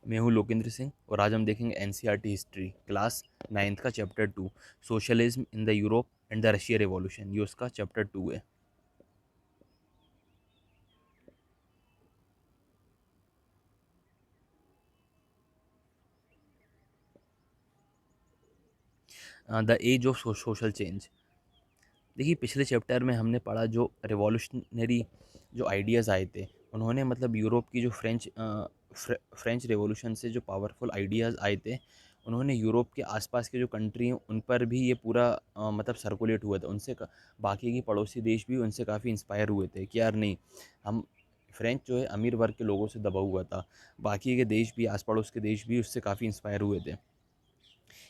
मैं हूँ लोकेंद्र सिंह और आज हम देखेंगे एनसीईआरटी हिस्ट्री क्लास 9th का chapter 2 socialism in the Europe and the Russia revolution. ये उसका चैप्टर 2 है। The age of social change. देखिए, पिछले चैप्टर में हमने पढ़ा जो रिवॉल्यूशनरी जो आइडियाज़ आए थे, उन्होंने मतलब यूरोप की जो फ्रेंच रेवोल्यूशन से जो पावरफुल आइडियाज़ आए थे, उन्होंने यूरोप के आसपास के जो कंट्री हैं उन पर भी ये पूरा मतलब सर्कुलेट हुआ था। बाकी के पड़ोसी देश भी उनसे काफ़ी इंस्पायर हुए थे कि यार नहीं, हम फ्रेंच जो है अमीर वर्ग के लोगों से दबा हुआ था। बाकी के देश भी, आस पड़ोस के देश भी उससे काफ़ी इंस्पायर हुए थे।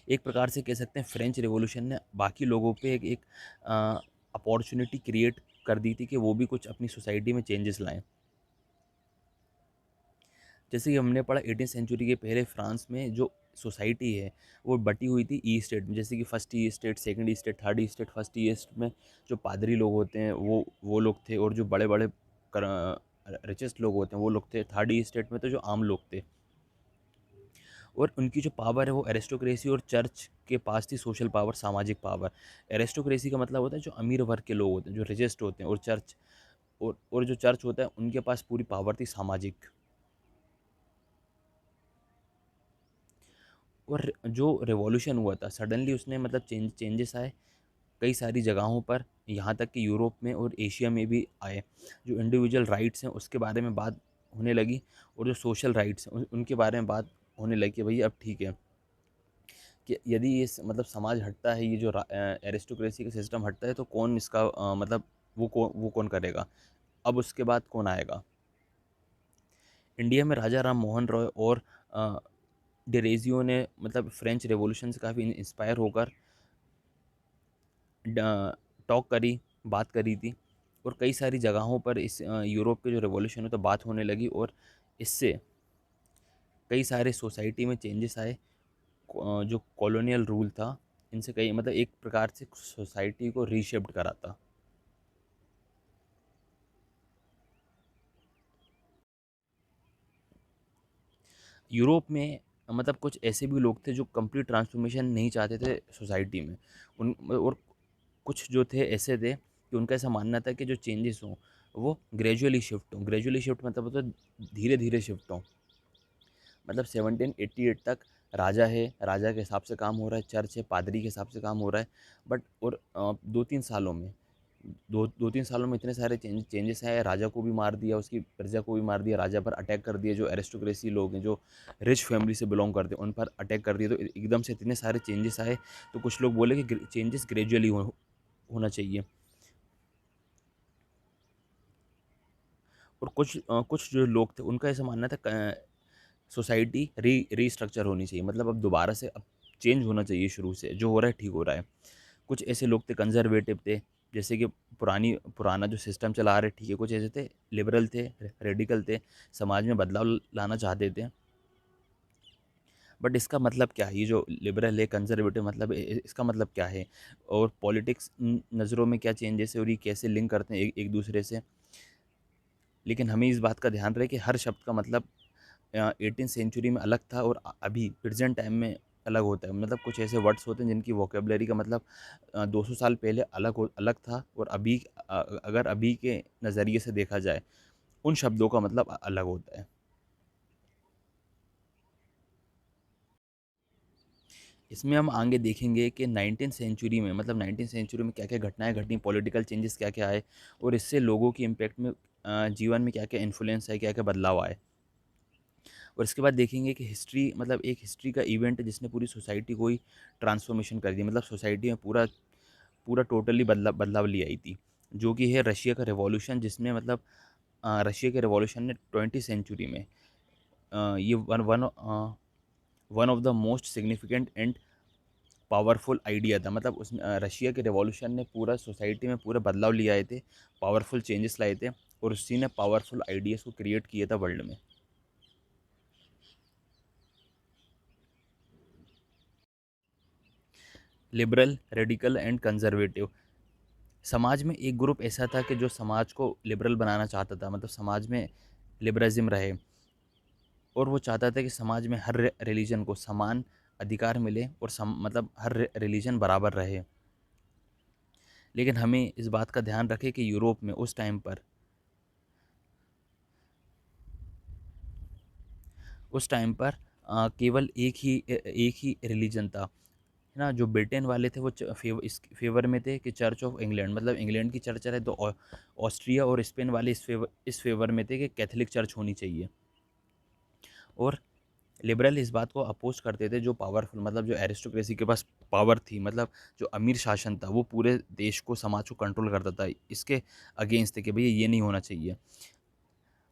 एक प्रकार से कह सकते हैं फ्रेंच रिवॉल्यूशन ने बाकी लोगों पे एक अपॉर्चुनिटी क्रिएट कर दी थी कि वो भी कुछ अपनी सोसाइटी में चेंजेस लाएं। जैसे कि हमने पढ़ा 18th सेंचुरी के पहले फ्रांस में जो सोसाइटी है वो बटी हुई थी ई स्टेट में, जैसे कि first E state, second E state, third E state. First E state में जो पादरी लोग होते हैं वो लोग थे, और जो बड़े बड़े रिचेस्ट लोग होते हैं वो लोग थे। थर्ड ई स्टेट में तो जो आम लोग थे, और उनकी जो पावर है वो एरिस्टोक्रेसी और चर्च के पास थी, सोशल पावर, सामाजिक पावर। एरिस्टोक्रेसी का मतलब होता है जो अमीर वर्ग के लोग होते हैं, जो रिचेस्ट होते हैं, और जो चर्च होता है उनके पास पूरी पावर थी सामाजिक। और जो रिवॉल्यूशन हुआ था सडनली उसने मतलब चेंजेस आए कई सारी जगहों पर, यहाँ तक कि यूरोप में और एशिया में भी आए। जो इंडिविजुअल राइट्स हैं उसके बारे में बात होने लगी, और जो सोशल राइट्स हैं उनके बारे में बात होने लगी कि भाई अब ठीक है कि यदि मतलब समाज हटता है, ये जो एरिस्टोक्रेसी का सिस्टम हटता है, तो कौन इसका मतलब वो कौन करेगा। अब उसके बाद कौन आएगा। इंडिया में राजा राम मोहन रॉय और डेरेजियो ने मतलब फ्रेंच रेवोल्यूशन से काफ़ी इंस्पायर होकर टॉक करी, बात करी थी। और कई सारी जगहों पर इस यूरोप के जो रेवोल्यूशन है तो बात होने लगी, और इससे कई सारे सोसाइटी में चेंजेस आए। जो कॉलोनियल रूल था, इनसे कई मतलब एक प्रकार से सोसाइटी को रीशेप्ड करा था। यूरोप में मतलब कुछ ऐसे भी लोग थे जो कंप्लीट ट्रांसफॉर्मेशन नहीं चाहते थे सोसाइटी में। उन और कुछ जो थे ऐसे थे कि उनका ऐसा मानना था कि जो चेंजेस हों वो ग्रेजुअली शिफ्ट हों। ग्रेजुअली शिफ्ट मतलब होता है धीरे धीरे शिफ्ट हों। मतलब 1788 तक राजा है, राजा के हिसाब से काम हो रहा है, चर्च है, पादरी के हिसाब से काम हो रहा है। बट और 2-3 सालों में इतने सारे चेंजेस आए। राजा को भी मार दिया, उसकी प्रजा को भी मार दिया, राजा पर अटैक कर दिया। जो एरिस्टोक्रेसी लोग हैं, जो रिच फैमिली से बिलोंग करते हैं, उन पर अटैक कर दिया। तो एकदम से इतने सारे चेंजेस आए, तो कुछ लोग बोले कि चेंजेस ग्रेजुअली होना चाहिए। और कुछ जो लोग थे उनका ऐसा मानना था सोसाइटी रीस्ट्रक्चर होनी चाहिए, मतलब अब दोबारा से अब चेंज होना चाहिए, शुरू से जो हो रहा है ठीक हो रहा है। कुछ ऐसे लोग थे कंजर्वेटिव थे, जैसे कि पुराना जो सिस्टम चला आ रहे ठीक है। कुछ ऐसे थे लिबरल थे, रेडिकल थे, समाज में बदलाव लाना चाहते थे। बट इसका मतलब क्या है, ये जो लिबरल है, कंजर्वेटिव, मतलब इसका मतलब क्या है, और पॉलिटिक्स नज़रों में क्या चेंजेस है, और ये कैसे लिंक करते हैं एक दूसरे से। लेकिन हमें इस बात का ध्यान रहे कि हर शब्द का मतलब 18th सेंचुरी में अलग था, और अभी प्रेजेंट टाइम में अलग होता है। मतलब कुछ ऐसे वर्ड्स होते हैं जिनकी वोकेबलरी का मतलब 200 साल पहले अलग था, और अगर अभी के नज़रिए से देखा जाए उन शब्दों का मतलब अलग होता है। इसमें हम आगे देखेंगे कि 19th सेंचुरी में क्या क्या घटनाएं घटी, पॉलिटिकल चेंजेस क्या क्या आए, और इससे लोगों की इम्पेक्ट में जीवन में क्या क्या इन्फ्लुएंस है, क्या क्या बदलाव आए। और इसके बाद देखेंगे कि हिस्ट्री मतलब एक हिस्ट्री का इवेंट है जिसने पूरी सोसाइटी को ही ट्रांसफॉर्मेशन कर दी, मतलब सोसाइटी में पूरा पूरा टोटली बदलाव ले आई थी, जो कि है रशिया का रिवॉल्यूशन। जिसमें मतलब रशिया के रिवॉल्यूशन ने 20th सेंचुरी में ये one one one of the most significant and powerful idea था। मतलब रशिया के रिवॉल्यूशन ने पूरा सोसाइटी में पूरा बदलाव ले आए थे, पावरफुल चेंजेस लाए थे, और उसी ने पावरफुल आइडियाज़ को क्रिएट किया था वर्ल्ड में। Liberal, radical and conservative. समाज में एक ग्रुप ऐसा था कि जो समाज को लिबरल बनाना चाहता था, मतलब समाज में लिबरलिज्म रहे। और वो चाहता था कि समाज में हर रिलीजन को समान अधिकार मिले और मतलब हर रिलीजन बराबर रहे। लेकिन हमें इस बात का ध्यान रखें कि यूरोप में उस टाइम पर केवल एक ही रिलीजन था, है ना। जो ब्रिटेन वाले थे वो इस फेवर में थे कि चर्च ऑफ इंग्लैंड, मतलब इंग्लैंड की चर्च है, तो ऑस्ट्रिया और स्पेन वाले इस फेवर में थे कि कैथोलिक चर्च होनी चाहिए। और लिबरल इस बात को अपोज करते थे, जो पावरफुल, मतलब जो एरिस्टोक्रेसी के पास पावर थी, मतलब जो अमीर शासन था, वो पूरे देश को, समाज को कंट्रोल करता था, इसके अगेंस्ट थे कि भैया ये नहीं होना चाहिए।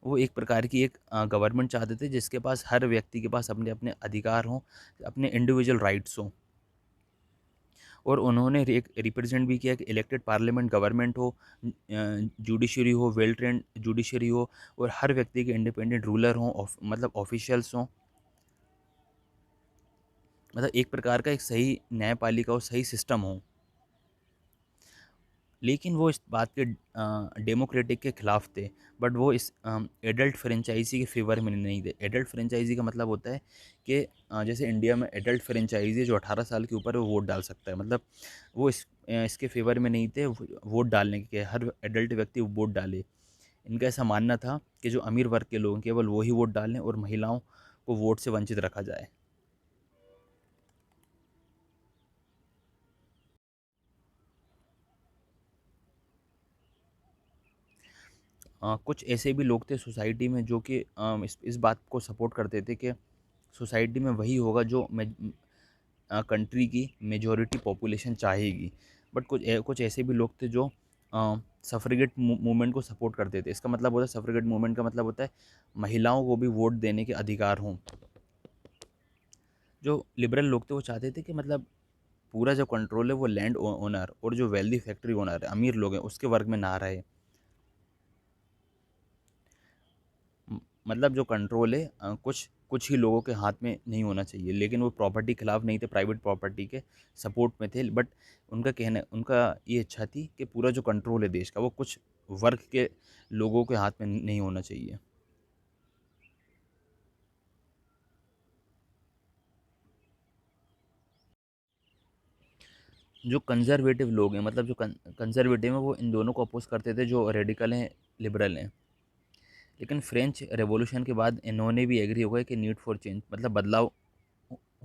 वो एक प्रकार की एक गवर्नमेंट चाहते थे जिसके पास, हर व्यक्ति के पास अपने अपने अधिकार हों, अपने इंडिविजुअल राइट्स हों। और उन्होंने एक रिप्रेजेंट भी किया कि इलेक्टेड पार्लियामेंट गवर्नमेंट हो, जुडिशरी हो, वेल ट्रेंड जुडिशरी हो, और हर व्यक्ति के इंडिपेंडेंट रूलर हों, मतलब ऑफिशियल्स हों, मतलब एक प्रकार का एक सही न्यायपालिका और सही सिस्टम हो। लेकिन वो इस बात के डेमोक्रेटिक के खिलाफ थे। बट वो इस एडल्ट फ्रेंचाइजी के फेवर में नहीं थे। एडल्ट फ्रेंचाइजी का मतलब होता है कि जैसे इंडिया में एडल्ट फ्रेंचाइजी है, जो 18 साल के ऊपर है वो वोट डाल सकता है, मतलब वो इसके फेवर में नहीं थे वोट डालने के, हर एडल्ट व्यक्ति वोट डाले। इनका ऐसा मानना था कि जो अमीर वर्ग के लोग हैं, केवल वही वोट डालें और महिलाओं को वोट से वंचित रखा जाए। कुछ ऐसे भी लोग थे सोसाइटी में जो कि इस बात को सपोर्ट करते थे कि सोसाइटी में वही होगा जो कंट्री की मेजॉरिटी पॉपुलेशन चाहेगी। बट कुछ ऐसे भी लोग थे जो सफ़्रेगेट मूवमेंट को सपोर्ट करते थे। इसका मतलब होता है, सफ़्रेगेट मूवमेंट का मतलब होता है महिलाओं को भी वोट देने के अधिकार हों। जो लिबरल लोग थे वो चाहते थे कि मतलब पूरा जो कंट्रोल है वो लैंड ओनर और जो वेल्दी फैक्ट्री ओनर है, अमीर लोग हैं, उसके वर्ग में ना रहे। मतलब जो कंट्रोल है कुछ कुछ ही लोगों के हाथ में नहीं होना चाहिए। लेकिन वो प्रॉपर्टी खिलाफ नहीं थे, प्राइवेट प्रॉपर्टी के सपोर्ट में थे। बट उनका ये इच्छा थी कि पूरा जो कंट्रोल है देश का, वो कुछ वर्ग के लोगों के हाथ में नहीं होना चाहिए। जो कंजर्वेटिव लोग हैं, मतलब जो कंजर्वेटिव हैं, वो इन दोनों को अपोज करते थे, जो रेडिकल हैं, लिबरल हैं। लेकिन फ्रेंच रेवोल्यूशन के बाद इन्होंने भी एग्री हो गए कि नीड फॉर चेंज, मतलब बदलाव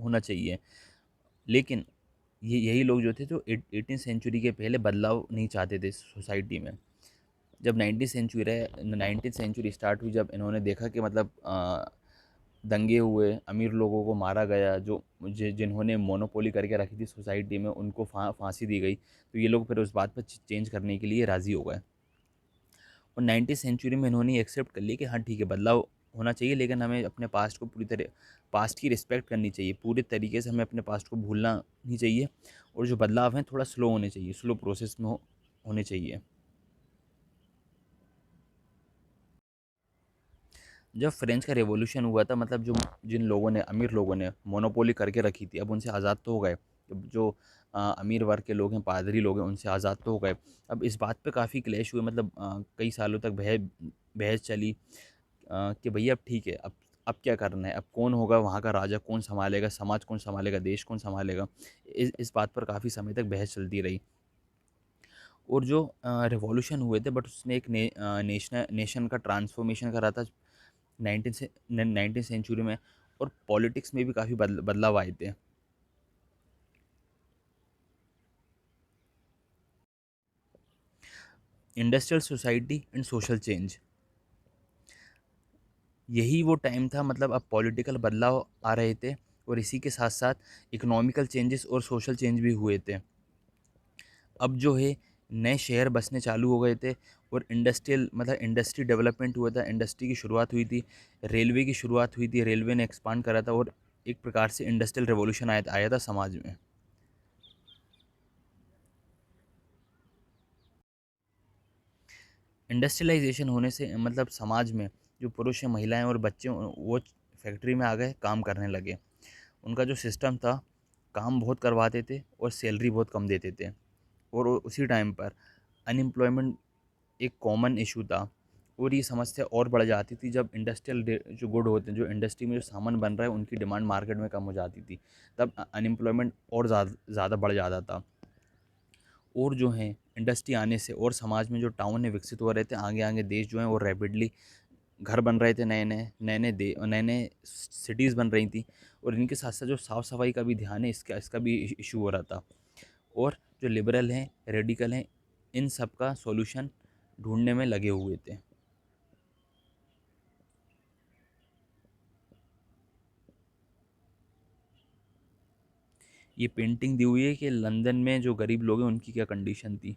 होना चाहिए। लेकिन यही लोग जो थे, जो 18th सेंचुरी के पहले बदलाव नहीं चाहते थे सोसाइटी में। जब 19th सेंचुरी स्टार्ट हुई, जब इन्होंने देखा कि मतलब दंगे हुए, अमीर लोगों को मारा गया, जो जिन्होंने मोनोपोली करके रखी थी सोसाइटी में, उनको फांसी दी गई, तो ये लोग फिर उस बात पर चेंज करने के लिए राज़ी हो गए। और 19th सेंचुरी में इन्होंने एक्सेप्ट कर लिया कि हाँ ठीक है, बदलाव होना चाहिए, लेकिन हमें अपने पास्ट को पूरी तरह, पास्ट की रिस्पेक्ट करनी चाहिए पूरे तरीके से, हमें अपने पास्ट को भूलना नहीं चाहिए। और जो बदलाव हैं थोड़ा स्लो होने चाहिए, स्लो प्रोसेस में होने चाहिए। जब फ्रेंच का रेवोल्यूशन हुआ था, मतलब जो जिन लोगों ने, अमीर लोगों ने मोनोपोली करके रखी थी, अब उनसे आज़ाद तो हो गए। जो अमीर वर्ग के लोग हैं, पादरी लोग हैं, उनसे आज़ाद तो हो गए। अब इस बात पे काफ़ी क्लेश हुए, मतलब कई सालों तक बहस चली कि भैया अब ठीक है, अब क्या करना है, अब कौन होगा वहाँ का राजा, कौन संभालेगा समाज, कौन संभालेगा देश, कौन संभालेगा। इस बात पर काफ़ी समय तक बहस चलती रही। और जो रिवॉल्यूशन हुए थे, बट उसने एक नेशन का ट्रांसफॉर्मेशन करा था 19th सेंचुरी में। और पॉलिटिक्स में भी काफ़ी बदलाव आए थे। Industrial society and social change, यही वो टाइम था, मतलब अब पॉलिटिकल बदलाव आ रहे थे, और इसी के साथ साथ इकोनॉमिकल चेंजेस और सोशल चेंज भी हुए थे। अब जो है नए शहर बसने चालू हो गए थे, और इंडस्ट्रियल, मतलब इंडस्ट्री डेवलपमेंट हुआ था, इंडस्ट्री की शुरुआत हुई थी, रेलवे की शुरुआत हुई थी, रेलवे ने एक्सपांड करा था, और एक प्रकार से इंडस्ट्रियल रेवोल्यूशन आया था समाज में। इंडस्ट्रियलाइजेशन होने से मतलब समाज में जो पुरुष हैं, महिलाएं और बच्चे, वो फैक्ट्री में आ गए, काम करने लगे। उनका जो सिस्टम था, काम बहुत करवाते थे और सैलरी बहुत कम देते थे। और उसी टाइम पर अनएम्प्लॉयमेंट एक कॉमन इशू था। और ये समस्या और बढ़ जाती थी जब जो गुड होते हैं, जो इंडस्ट्री में जो सामान बन रहा है उनकी डिमांड मार्केट में कम हो जाती थी। तब अनएम्प्लॉयमेंट और ज़्यादा बढ़ जाता था। और जो है इंडस्ट्री आने से और समाज में जो टाउन है विकसित हो रहे थे, आगे आगे देश जो है वो रैपिडली घर बन रहे थे, नए नए सिटीज़ बन रही थी। और इनके साथ साथ जो साफ़ सफाई का भी ध्यान है, इसका इसका भी इशू हो रहा था। और जो लिबरल हैं, रेडिकल हैं, इन सब का सॉल्यूशन ढूंढने में लगे हुए थे। ये पेंटिंग दी हुई है कि लंदन में जो गरीब लोग हैं उनकी क्या कंडीशन थी।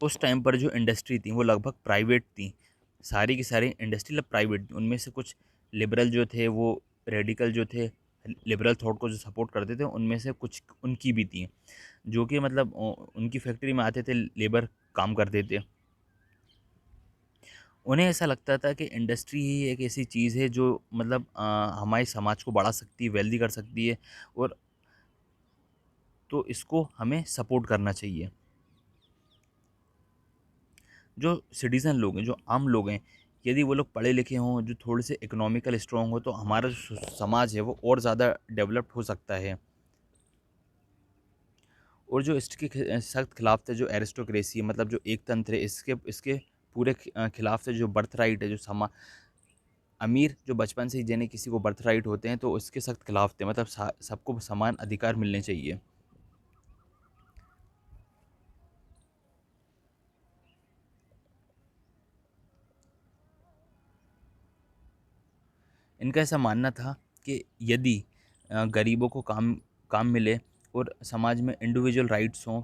उस टाइम पर जो इंडस्ट्री थी वो लगभग प्राइवेट थी, सारी की सारी इंडस्ट्री प्राइवेट थी। उनमें से कुछ लिबरल जो थे वो रेडिकल जो थे, लिबरल थॉट को जो सपोर्ट करते थे, उनमें से कुछ उनकी भी थी, जो कि मतलब उनकी फैक्ट्री में आते थे, लेबर काम करते थे। उन्हें ऐसा लगता था कि इंडस्ट्री ही एक ऐसी चीज़ है जो मतलब हमारे समाज को बढ़ा सकती है, वेल्दी कर सकती है, और तो इसको हमें सपोर्ट करना चाहिए। जो सिटीज़न लोग हैं, जो आम लोग हैं, यदि वो लोग पढ़े लिखे हों, जो थोड़े से इकोनॉमिकल स्ट्रॉन्ग हो, तो हमारा जो समाज है वो और ज़्यादा डेवलप्ड हो सकता है। और जो इसके सख्त खिलाफ थे, जो एरिस्टोक्रेसी है, मतलब जो एक तंत्र है, इसके इसके पूरे खिलाफ थे। जो बर्थ राइट है, जो अमीर जो बचपन से ही जिन्हें किसी को बर्थ राइट होते हैं, तो उसके सख्त खिलाफ थे। मतलब सबको समान अधिकार मिलने चाहिए। इनका ऐसा मानना था कि यदि गरीबों को काम काम मिले, और समाज में इंडिविजुअल राइट्स हों,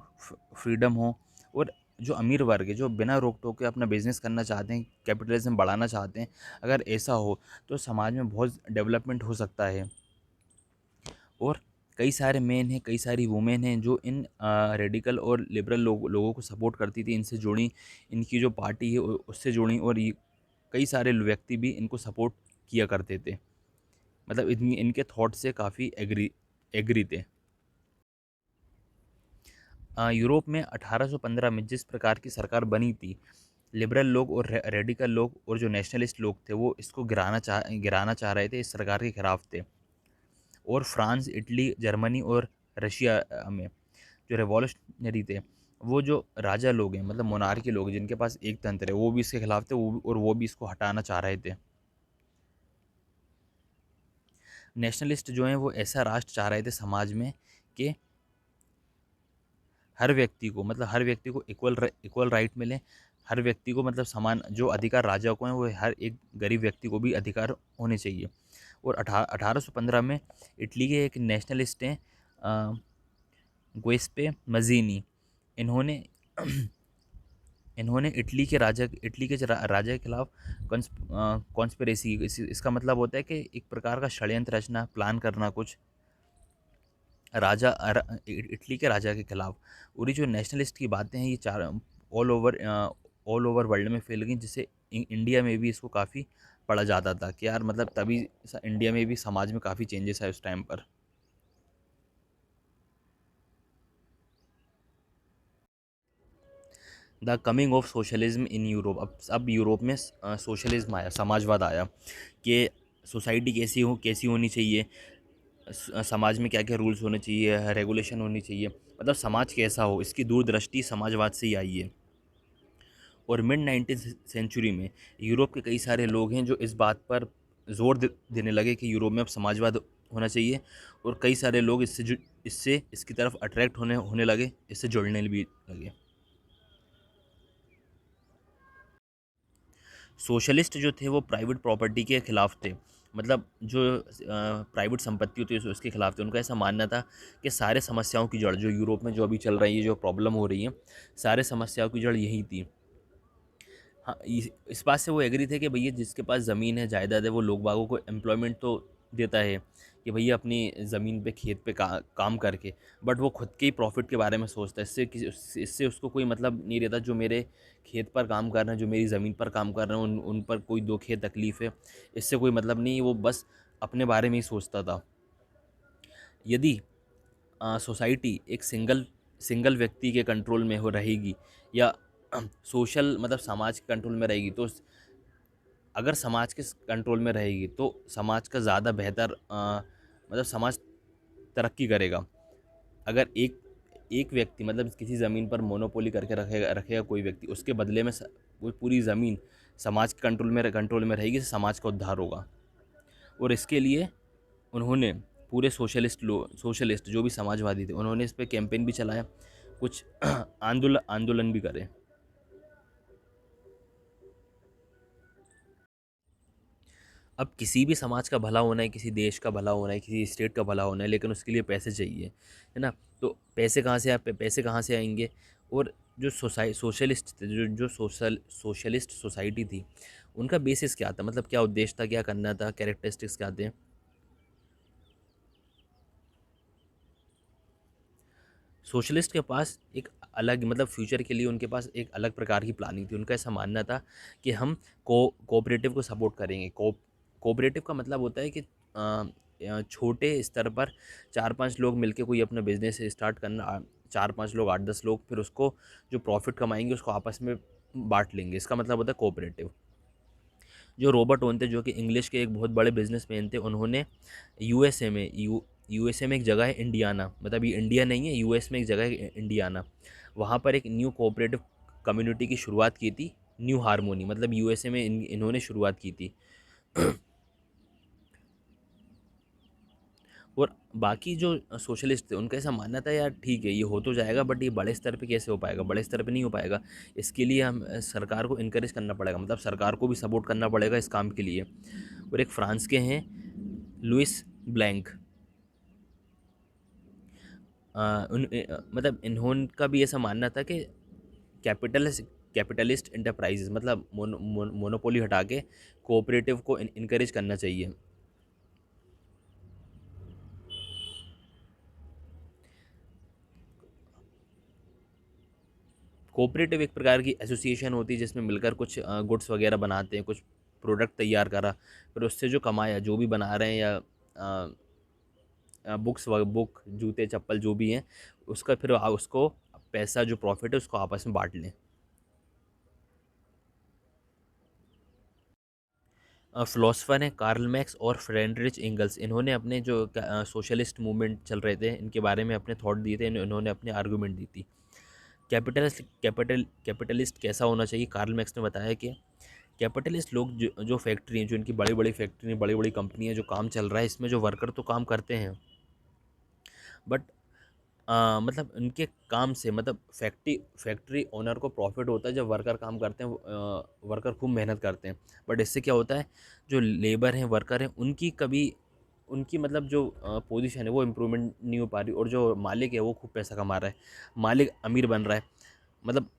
फ्रीडम हो, और जो अमीर वर्ग है, जो बिना रोक टोक के अपना बिजनेस करना चाहते हैं, कैपिटलिज्म बढ़ाना चाहते हैं, अगर ऐसा हो तो समाज में बहुत डेवलपमेंट हो सकता है। और कई सारे मेन हैं, कई सारी वुमेन हैं जो इन रेडिकल और लिबरल लोगों को सपोर्ट करती थी, इनसे जुड़ी, इनकी जो पार्टी है उससे जुड़ी, और ये कई सारे व्यक्ति भी इनको सपोर्ट किया करते थे। मतलब इनके थॉट से काफ़ी एग्री एग्री थे। यूरोप में 1815 में जिस प्रकार की सरकार बनी थी, लिबरल लोग और रेडिकल लोग और जो नेशनलिस्ट लोग थे वो इसको गिराना चाह रहे थे, इस सरकार के खिलाफ थे। और फ्रांस, इटली, जर्मनी और रशिया में जो रेवोल्यूशनरी थे, वो जो राजा लोग हैं, मतलब मोनार्की लोग हैं, जिनके पास एक तंत्र है, वो भी इसके खिलाफ थे, और वो भी इसको हटाना चाह रहे थे। नेशनलिस्ट जो हैं वो ऐसा राष्ट्र चाह रहे थे समाज में कि हर व्यक्ति को इक्वल राइट मिले। हर व्यक्ति को मतलब समान जो अधिकार राजा को हैं, वो हर एक गरीब व्यक्ति को भी अधिकार होने चाहिए। और 1815 में इटली के एक नेशनलिस्ट हैं, गुइस्पे मज़ीनी। इन्होंने इन्होंने इटली के राजा के खिलाफ कॉन्स्पिरेसी, इसका मतलब होता है कि एक प्रकार का षड्यंत्र रचना, प्लान करना कुछ इटली के राजा के खिलाफ। और ये जो नेशनलिस्ट की बातें हैं, ये चार ऑल ओवर वर्ल्ड में फैल गई, जिससे इंडिया में भी इसको काफ़ी पढ़ा जाता था कि यार मतलब तभी इंडिया में भी समाज में काफ़ी चेंजेस आए उस टाइम पर। The coming of socialism in Europe. अब यूरोप में सोशलिज्म आया, समाजवाद आया, कि सोसाइटी कैसी होनी चाहिए, समाज में क्या क्या रूल्स होने चाहिए, रेगुलेशन होनी चाहिए, मतलब समाज कैसा हो, इसकी दूरदृष्टि समाजवाद से ही आई है। और मिड 19th सेंचुरी में यूरोप के कई सारे लोग हैं जो इस बात पर देने लगे कि यूरोप में अब समाजवाद होना चाहिए। और कई सारे लोग इससे इसकी तरफ अट्रैक्ट होने होने लगे, इससे जुड़ने भी लगे। सोशलिस्ट जो थे वो प्राइवेट प्रॉपर्टी के खिलाफ थे, मतलब जो प्राइवेट संपत्ति होती है उसके खिलाफ थे। उनका ऐसा मानना था कि सारे समस्याओं की जड़ जो यूरोप में जो अभी चल रही है, जो प्रॉब्लम हो रही है, सारे समस्याओं की जड़ यही थी। हाँ, इस बात से वो एग्री थे कि भैया जिसके पास ज़मीन है, जायदाद है, वो लोग बागों को एम्प्लॉयमेंट तो देता है, कि भैया अपनी ज़मीन पे खेत पे काम करके, बट वो खुद के ही प्रॉफिट के बारे में सोचता है। इससे उसको कोई मतलब नहीं रहता, जो मेरे खेत पर काम कर रहे हैं, जो मेरी ज़मीन पर काम कर रहे हैं, उन पर कोई दुख है, तकलीफ़ है, इससे कोई मतलब नहीं। वो बस अपने बारे में ही सोचता था। यदि सोसाइटी एक सिंगल सिंगल व्यक्ति के कंट्रोल में हो रहेगी, या सोशल मतलब समाज के कंट्रोल में रहेगी, तो अगर समाज के कंट्रोल में रहेगी तो समाज का ज़्यादा बेहतर मतलब समाज तरक्की करेगा। अगर एक एक व्यक्ति मतलब किसी ज़मीन पर मोनोपोली करके रखेगा रखेगा कोई व्यक्ति, उसके बदले में वो पूरी ज़मीन समाज के कंट्रोल में रहेगी, समाज का उद्धार होगा। और इसके लिए उन्होंने पूरे सोशलिस्ट जो भी समाजवादी थे, उन्होंने इस पे कैंपेन भी चलाया, कुछ आंदोलन भी करे। अब किसी भी समाज का भला होना है, किसी देश का भला होना है, किसी स्टेट का भला होना है, लेकिन उसके लिए पैसे चाहिए, है ना? तो पैसे कहाँ से आएंगे? और जो सोशलिस्ट थे, जो सोशलिस्ट सोसाइटी थी, उनका बेसिस क्या था, मतलब क्या उद्देश्य था, क्या करना था, कैरेक्टरिस्टिक्स क्या थे? सोशलिस्ट के पास एक अलग मतलब फ्यूचर के लिए उनके पास एक अलग प्रकार की प्लानिंग थी। उनका ऐसा मानना था कि हम कोऑपरेटिव को सपोर्ट करेंगे। कोऑपरेटिव का मतलब होता है कि छोटे स्तर पर 4-5 लोग मिलके कोई अपना बिजनेस स्टार्ट करना, 4-5 लोग, 8-10 लोग, फिर उसको जो प्रॉफिट कमाएंगे उसको आपस में बांट लेंगे, इसका मतलब होता है कोऑपरेटिव। जो रॉबर्ट ओवन थे, जो कि इंग्लिश के एक बहुत बड़े बिजनेसमैन थे, उन्होंने यूएसए में यूएसए में एक जगह है इंडियाना, मतलब ये इंडिया नहीं है, यूएस में एक जगह है इंडियाना, वहाँ पर एक न्यू कोऑपरेटिव कम्युनिटी की शुरुआत की थी। न्यू हारमोनी मतलब यूएसए में इन्होंने शुरुआत की थी। और बाकी जो सोशलिस्ट थे उनका ऐसा मानना था, यार ठीक है ये हो तो जाएगा, बट ये बड़े स्तर पे कैसे हो पाएगा, बड़े स्तर पे नहीं हो पाएगा। इसके लिए हम सरकार को इनकरेज करना पड़ेगा, मतलब सरकार को भी सपोर्ट करना पड़ेगा इस काम के लिए। और एक फ्रांस के हैं, लुइस ब्लैंक, मतलब इन्होंने का भी ऐसा मानना था कि कैपिटलिस्ट कैपिटलिस्ट इंटरप्राइजेज मतलब मोनोपोली हटा के कोऑपरेटिव को इनकरेज करना चाहिए। कोऑपरेटिव एक प्रकार की एसोसिएशन होती है जिसमें मिलकर कुछ गुड्स वगैरह बनाते हैं, कुछ प्रोडक्ट तैयार करा, फिर उससे जो कमाया, जो भी बना रहे हैं, या बुक, जूते, चप्पल जो भी हैं, उसका फिर उसको पैसा जो प्रॉफिट है उसको आपस में बांट लें। फ़िलोसफ़र हैं कार्ल मैक्स और फ्रेडरिच एंगल्स, इन्होंने अपने जो सोशलिस्ट मूवमेंट चल रहे थे इनके बारे में अपने थॉट दिए थे, इन्होंने अपने आर्गूमेंट दी थी। कैपिटलिस्ट कैसा होना चाहिए? कार्ल मैक्स ने बताया कि कैपिटलिस्ट लोग जो फैक्ट्री हैं, जो इनकी बड़ी बड़ी फैक्ट्री, बड़ी बड़ी कंपनियां, जो काम चल रहा है इसमें जो वर्कर तो काम करते हैं, बट मतलब उनके काम से मतलब फैक्ट्री ओनर को प्रॉफिट होता है जब वर्कर काम करते हैं, वर्कर खूब मेहनत करते हैं। बट इससे क्या होता है, जो लेबर हैं, वर्कर हैं, उनकी कभी उनकी मतलब जो पोजीशन है वो इम्प्रूवमेंट नहीं हो पा रही, और जो मालिक है वो खूब पैसा कमा रहा है, मालिक अमीर बन रहा है। मतलब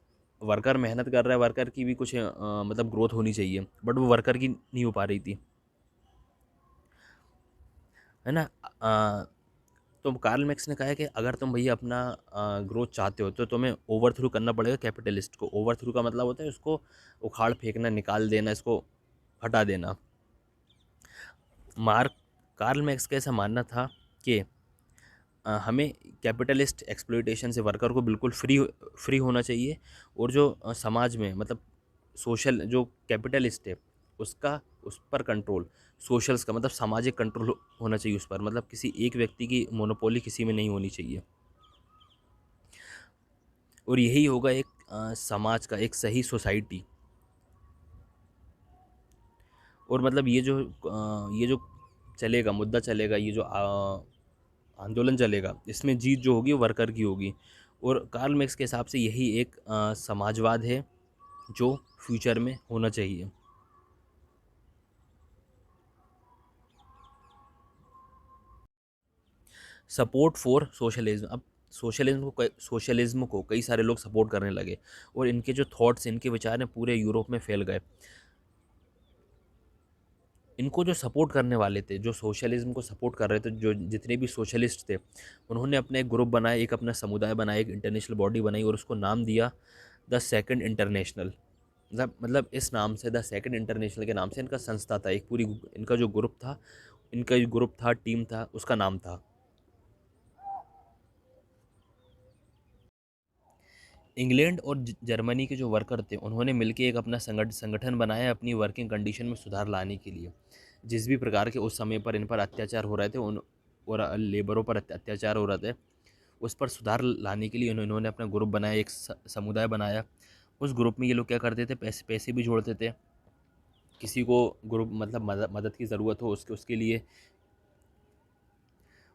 वर्कर मेहनत कर रहा है, वर्कर की भी कुछ मतलब ग्रोथ होनी चाहिए, बट वो वर्कर की नहीं हो पा रही थी, है ना? तो कार्ल मैक्स ने कहा है कि अगर तुम भैया अपना ग्रोथ चाहते हो तो तुम्हें ओवर थ्रू करना पड़ेगा कैपिटलिस्ट को। ओवर थ्रू का मतलब होता है उसको उखाड़ फेंकना, निकाल देना, इसको हटा देना। मार्क कार्ल मैक्स का ऐसा मानना था कि हमें कैपिटलिस्ट एक्सप्लॉइटेशन से वर्कर को बिल्कुल फ्री होना चाहिए, और जो समाज में मतलब सोशल जो कैपिटलिस्ट है उसका उस पर कंट्रोल, सोशल्स का मतलब सामाजिक कंट्रोल होना चाहिए उस पर, मतलब किसी एक व्यक्ति की मोनोपोली किसी में नहीं होनी चाहिए। और यही होगा एक समाज का एक सही सोसाइटी। और मतलब ये जो चलेगा, मुद्दा चलेगा, ये जो आंदोलन चलेगा, इसमें जीत जो होगी वो वर्कर की होगी। और कार्ल मैक्स के हिसाब से यही एक समाजवाद है जो फ्यूचर में होना चाहिए। Support for socialism. अब सोशलिज्म को कई सारे लोग सपोर्ट करने लगे, और इनके जो थॉट्स, इनके विचार हैं पूरे यूरोप में फैल गए। इनको जो सपोर्ट करने वाले थे, जो सोशलिज्म को सपोर्ट कर रहे थे, जो जितने भी सोशलिस्ट थे, उन्होंने अपने एक ग्रुप बनाया, एक अपना समुदाय बनाया, एक इंटरनेशनल बॉडी बनाई और उसको नाम दिया द सेकंड इंटरनेशनल। मतलब इस नाम से, द सेकंड इंटरनेशनल के नाम से इनका संस्था था, एक पूरी इनका जो ग्रुप था, इनका जो ग्रुप था, टीम था, उसका नाम था। इंग्लैंड और जर्मनी के जो वर्कर थे, उन्होंने मिलकर एक अपना संगठन बनाया अपनी वर्किंग कंडीशन में सुधार लाने के लिए। जिस भी प्रकार के उस समय पर इन पर अत्याचार हो रहे थे, उन और लेबरों पर अत्याचार हो रहे थे, उस पर सुधार लाने के लिए इन्होंने अपना ग्रुप बनाया, एक समुदाय बनाया। उस ग्रुप में ये लोग क्या करते थे, पैसे पैसे भी जोड़ते थे। किसी को ग्रुप मतलब मदद की ज़रूरत हो उसके उसके लिए।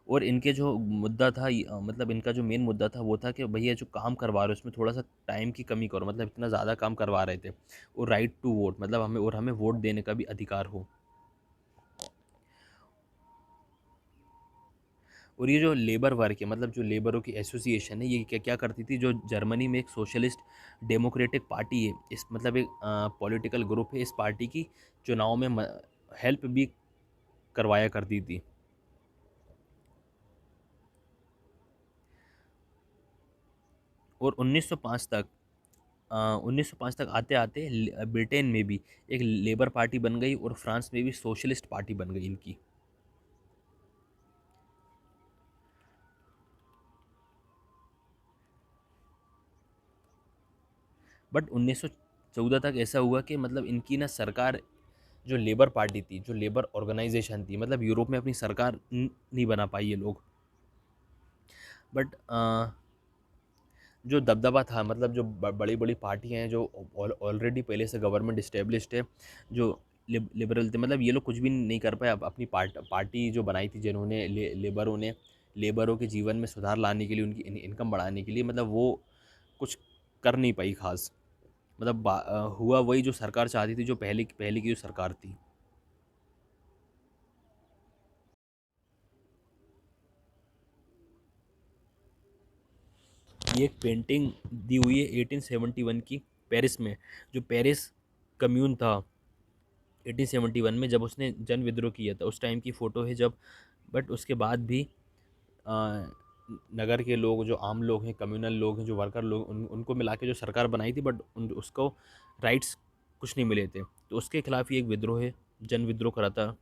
और इनके जो मुद्दा था मतलब इनका जो मेन मुद्दा था वो था कि भैया जो काम करवा रहे हो उसमें थोड़ा सा टाइम की कमी करो, मतलब इतना ज़्यादा काम करवा रहे थे। और राइट टू वोट, मतलब हमें वोट देने का भी अधिकार हो। और ये जो लेबर वर्क है, मतलब जो लेबरों की एसोसिएशन है, ये क्या क्या करती थी, जो जर्मनी में एक सोशलिस्ट डेमोक्रेटिक पार्टी है, इस मतलब एक पॉलिटिकल ग्रुप है, इस पार्टी की चुनाव में हेल्प भी करवाया करती थी। और 1905 तक 1905 तक आते आते ब्रिटेन में भी एक लेबर पार्टी बन गई और फ्रांस में भी सोशलिस्ट पार्टी बन गई इनकी। बट 1914 तक ऐसा हुआ कि मतलब इनकी ना सरकार, जो लेबर पार्टी थी, जो लेबर ऑर्गेनाइजेशन थी, मतलब यूरोप में अपनी सरकार नहीं बना पाई ये लोग। बट जो दबदबा था, मतलब जो बड़ी बड़ी पार्टियां हैं, जो ऑलरेडी पहले से गवर्नमेंट इस्टेब्लिश्ड है, जो लिबरल थे, मतलब ये लोग कुछ भी नहीं कर पाए। अपनी पार्टी जो बनाई थी जिन्होंने लेबरों ने, लेबरों के जीवन में सुधार लाने के लिए, उनकी इनकम बढ़ाने के लिए, मतलब वो कुछ कर नहीं पाई खास। मतलब हुआ वही जो सरकार चाहती थी, जो पहले की जो सरकार थी। ये एक पेंटिंग दी हुई है 1871 की, पेरिस में। जो पेरिस कम्यून था 1871 में, जब उसने जन विद्रोह किया था, उस टाइम की फ़ोटो है जब। बट उसके बाद भी अ, नगर के लोग, जो आम लोग हैं, कम्युनल लोग हैं, जो वर्कर लोग, उनको मिला के जो सरकार बनाई थी, बट उसको राइट्स कुछ नहीं मिले थे। तो उसके खिलाफ ही एक विद्रोह है, जन विद्रोह करा था